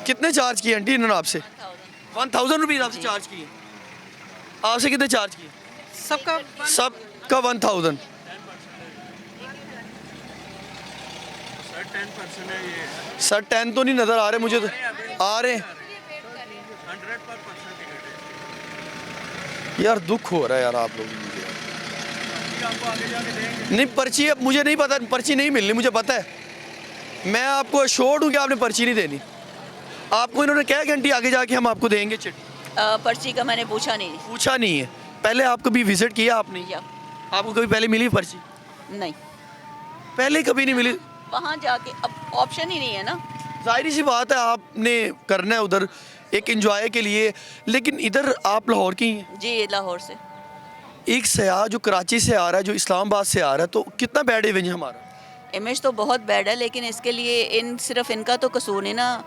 कितने चार्ज किए आंटी इन्होंने आपसे? 1000 रुपीज़ आपसे चार्ज किए। आपसे कितने चार्ज किए? सबका 1000। सर 10 तो नहीं नज़र आ रहे मुझे, तो आ रहे हैं यार, दुख हो रहा है यार आप लोग। नहीं पर्ची अब मुझे नहीं पता, पर्ची नहीं मिलनी मुझे पता है, मैं आपको अश्योर्ड हूँ कि आपने पर्ची नहीं देनी। आपको इन्होंने क्या घंटी आगे जाके हम आपको देंगे चिट? पर्ची का मैंने पूछा नहीं। पूछा नहीं है? पहले आप कभी विजिट किया आपने? या आपको कभी पहले मिली पर्ची? नहीं, पहले कभी नहीं मिली? वहाँ जाके अब ऑप्शन ही नहीं है ना। जाहिर सी बात है आपने करना है उधर एक एंजॉय के लिए, लेकिन इधर आप लाहौर की हैं। जी लाहौर से। एक सयाह जो कराची से आ रहा है, जो इस्लामाबाद से आ रहा है, तो कितना बैड इमेज है हमारा? इमेज तो बहुत बैड है, लेकिन इसके लिए सिर्फ इनका तो कसूर नहीं ना।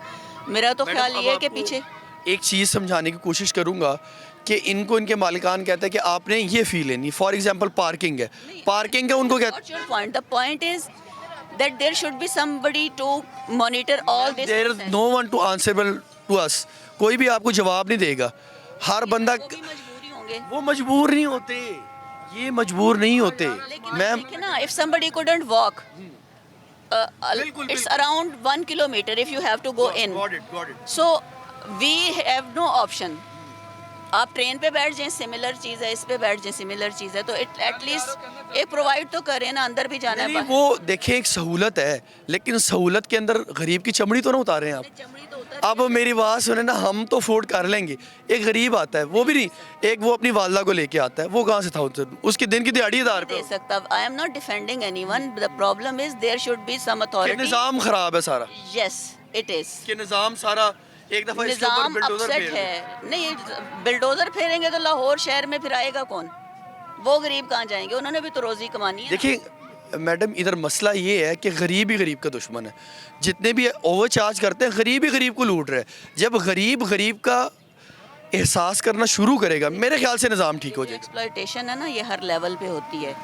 मेरा तो ख्याल ये है कि पीछे एक चीज़ समझाने की कोशिश करूंगा कि इनको इनके मालिकान कहते हैं कि आपने ये फी लेनी। फॉर एग्जांपल पार्किंग है, पार्किंग है उनको कहते हैं। Point the point is that there should be somebody to monitor all this. There is no one to answerable to us. कोई भी आपको जवाब नहीं देगा, हर बंदा। मजबूरी होंगे, वो मजबूर नहीं होते, ये मजबूर नहीं होते मैम। लेकिन ना if somebody couldn't walk it's around 1 kilometer if you have to go in, so we have no option. आप ट्रेन पे बैठ जाएं, सिमिलर चीज़ है, इस पे बैठ जाएं, सिमिलर चीज़ है, तो एटलीस्ट एक प्रोवाइड तो करें ना, अंदर भी जाना है। वो देखें एक सहूलत है, लेकिन सहूलत के अंदर गरीब की चमड़ी तो ना उतारें आप। अब मेरी बात सुने ना, हम तो अफोर्ड कर लेंगे, एक गरीब आता है वो भी नहीं, एक वो अपनी वालदा को लेके आता है, वो कहाँ से था उसके दिन की दिहाड़ी दार पे दे सकता। I am not defending anyone, the problem is there should be some authority. निज़ाम खराब है सारा। यस इट इज कि निज़ाम सारा एक दफा इसके ऊपर निज़ाम बिल्डोजर अपसेट फेर है। नहीं, बिल्डोजर फेरेंगे तो लाहौर शहर में फिर आएगा कौन? वो गरीब कहाँ जाएंगे? उन्होंने भी तो रोजी कमानी है। देखिए मैडम, इधर मसला ये है कि गरीब ही गरीब का दुश्मन है। जितने भी ओवर चार्ज करते हैं, गरीब ही गरीब को लूट रहे हैं। जब गरीब गरीब का एहसास करना शुरू करेगा, मेरे ख्याल से निज़ाम ठीक हो जाएगा। एक्सप्लॉयटेशन है ना, ये हर लेवल पे होती है।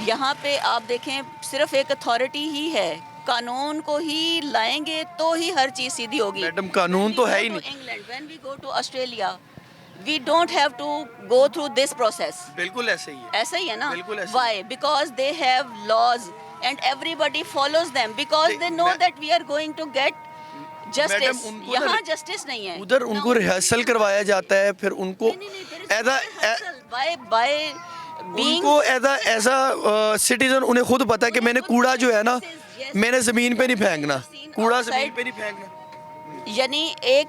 यहाँ पे आप देखें, सिर्फ एक अथॉरिटी ही है, कानून को ही लाएंगे तो ही हर चीज सीधी होगी। मैडम कानून तो है ही नहीं। England, when we go to Australia, we don't have to go through this process. बिल्कुल ऐसे ही है। ऐसा ही है ना? बिल्कुल ऐसे। Why? Because they have laws and everybody follows them, because they know that we are going to get justice. यहाँ justice नहीं है, उधर उनको रिहर्सल करवाया जाता है, फिर उनको उनको एज अ सिटीजन उन्हें खुद पता है कि मैंने कूड़ा जो है ना, मैंने ज़मीन पे नहीं फेंकना, कूड़ा ज़मीन पे नहीं फेंकना। यानी एक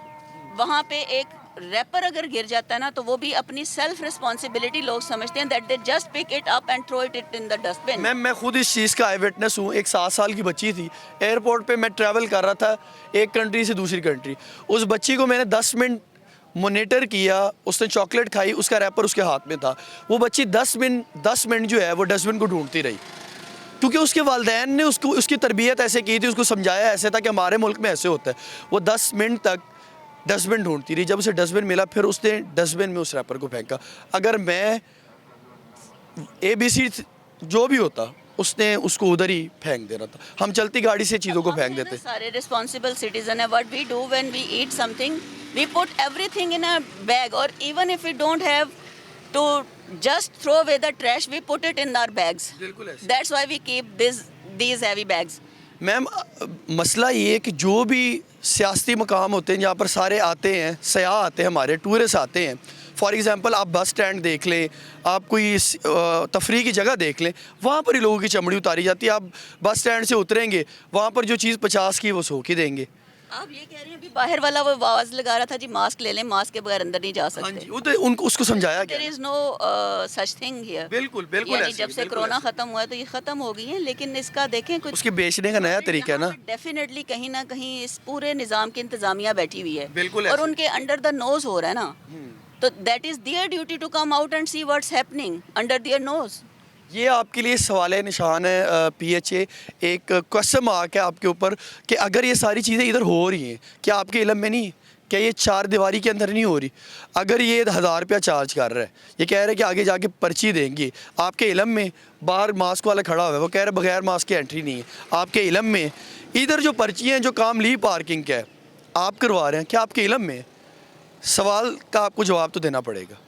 वहाँ पे एक रैपर अगर गिर जाता है ना, तो वो भी अपनी सेल्फ रिस्पॉन्सिबिलिटी लोग समझते हैं, that they just pick it up and throw it in the dustbin. मैं खुद इस चीज़ का आई विटनेस हूँ। एक 7 साल की बच्ची थी, एयरपोर्ट पे मैं ट्रैवल कर रहा था एक कंट्री से दूसरी कंट्री। उस बच्ची को मैंने 10 मिनट मोनिटर किया, उसने चॉकलेट खाई, उसका रैपर उसके हाथ में था। वो बच्ची 10 मिनट जो है वो डस्टबिन को ढूंढती रही, क्योंकि उसके वालिदैन ने उसको उसकी तरबियत ऐसे की थी, उसको समझाया ऐसे था कि हमारे मुल्क में ऐसे होता है। वो 10 मिनट तक डस्टबिन ढूंढती रही। जब उसे डस्टबिन मिला, फिर उसने डस्टबिन में उस रैपर को फेंका। अगर मैं ABC जो भी होता, उसने उसको उधर ही फेंक देना था। हम चलती गाड़ी से चीज़ों को फेंक देते। सारे रिस्पॉन्सिबल सिटीजन है। What we do when we eat something, we put everything in a bag, और even if we don't have to just throw away the trash, we put it in our bags. That's why we keep these heavy bags. Ma'am मसला ये है कि जो भी सियासी मकाम होते हैं जहाँ पर सारे आते हैं, सयाह आते हैं, हमारे टूरिस्ट आते हैं। फॉर एग्ज़ाम्पल आप बस स्टैंड देख लें, आप कोई तफरी की जगह देख लें, वहाँ पर ही लोगों की चमड़ी उतारी जाती है। आप बस स्टैंड से उतरेंगे, वहाँ पर जो चीज़ 50 की वो 100 की देंगे। आप ये कह रहे हैं, अभी बाहर वाला वो आवाज़ लगा रहा था जी, मास्क ले लें, मास्क के बगैर अंदर नहीं जा सकते। हाँ जी, वो तो उनको उसको समझाया गया। There is no such thing here. बिल्कुल बिल्कुल यानी ऐसे जब से कोरोना खत्म हुआ है तो ये खत्म हो गई है, लेकिन इसका देखें कुछ उसके बेचने का नया तरीका है ना। डेफिनेटली कहीं ना कहीं इस पूरे निज़ाम की इंतजामिया बैठी हुई है, बिल्कुल और उनके अंडर द नोज हो रहा है ना, तो that is their duty to come out and see what's happening under their nose. ये आपके लिए सवाल निशान है PHA, एक क्वेश्चन मार्क है आपके ऊपर कि अगर ये सारी चीज़ें इधर हो रही हैं, क्या आपके इल्म में नहीं, क्या ये 4 दीवारी के अंदर नहीं हो रही? अगर ये 1000 रुपया चार्ज कर रहा है, ये कह रहे हैं कि आगे जाके पर्ची देंगे, आपके इल्म में बाहर मास्क वाला खड़ा हुआ है, वो कह रहे बगैर मास्क की एंट्री नहीं है। आपके इल्म में इधर जो पर्ची हैं, जो काम ली पार्किंग का है, आप करवा रहे हैं, क्या आपके इल्म में है? सवाल का आपको जवाब तो देना पड़ेगा।